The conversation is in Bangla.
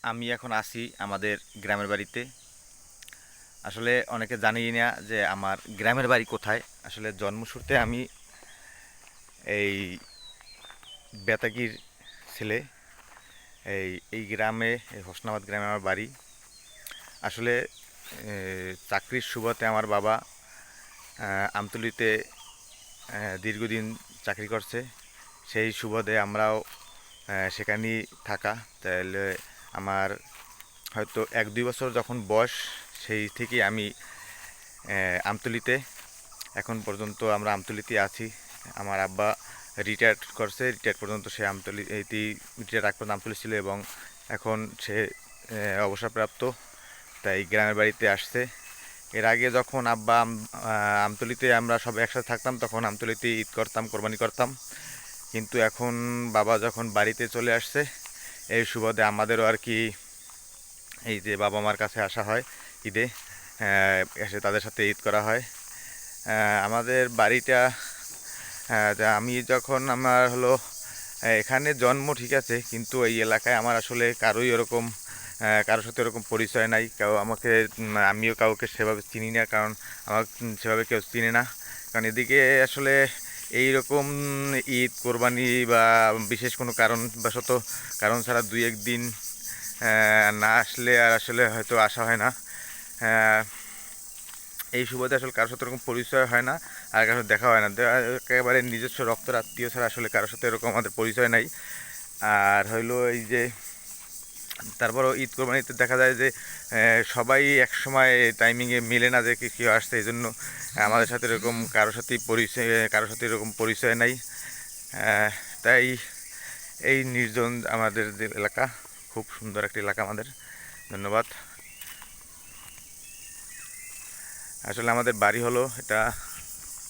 আমি এখন আছি আমাদের গ্রামের বাড়িতে। আসলে অনেকে জানেই না যে আমার গ্রামের বাড়ি কোথায়। আসলে জন্মসূত্রে আমি এই বেতাগির ছেলে। এই গ্রামে, এই হোসনাবাদ গ্রামে আমার বাড়ি। আসলে চাকরির সুবাদে আমার বাবা আমতলীতে দীর্ঘদিন চাকরি করছে। সেই সুবাদে আমরাও সেখানেই থাকা। তাহলে আমার হয়তো 1-2 বছর যখন বয়স, সেই থেকেই আমি আমতলীতে, এখন পর্যন্ত আমরা আমতলীতে আছি। আমার আব্বা রিটায়ার্ড করছে, রিটায়ার পর্যন্ত সে আমতলীতেই, রিটায়ার আগ পর্যন্ত আমতলী ছিল এবং এখন সে অবসরপ্রাপ্ত, তাই গ্রামের বাড়িতে আসছে। এর আগে যখন আব্বা আমতলীতে আমরা সব একসাথে থাকতাম, তখন আমতলীতে ঈদ করতাম, কোরবানি করতাম। কিন্তু এখন বাবা যখন বাড়িতে চলে আসছে, এই সুবাদে আমাদেরও আর কি এই যে বাবা মার কাছে আসা হয় ঈদে, এসে তাদের সাথে ঈদ করা হয়। আমাদের বাড়িটা, আমি যখন আমার হলো এখানে জন্ম, ঠিক আছে, কিন্তু এই এলাকায় আমার আসলে কারোই ওরকম কারোর সাথে ওরকম পরিচয় নাই। কেউ আমাকে, আমিও কাউকে সেভাবে চিনি না, কারণ আমার সেভাবে কেউ চিনে না। কারণ এদিকে আসলে এই রকম ঈদ কোরবানি বা বিশেষ কোনো কারণবশত, কারণ ছাড়া 2-1 দিন না আসলে আর আসলে হয়তো আসা হয় না। এই সুবাদে আসলে কারোর সাথে এরকম পরিচয় হয় না, আর কারোর সাথে দেখা হয় না। একেবারে নিজস্ব রক্তের আত্মীয় ছাড়া আসলে কারোর সাথে এরকম আমাদের পরিচয় নাই। আর হইলো এই যে, তারপরও ঈদ কোরবানিতে দেখা যায় যে সবাই এক সময় টাইমিংয়ে মিলে না, যে কেউ আসছে, এই জন্য আমাদের সাথে এরকম কারোর সাথে এরকম পরিচয় নাই। তাই এই নির্জন আমাদের যে এলাকা, খুব সুন্দর একটি এলাকা আমাদের। ধন্যবাদ। আসলে আমাদের বাড়ি হলো এটা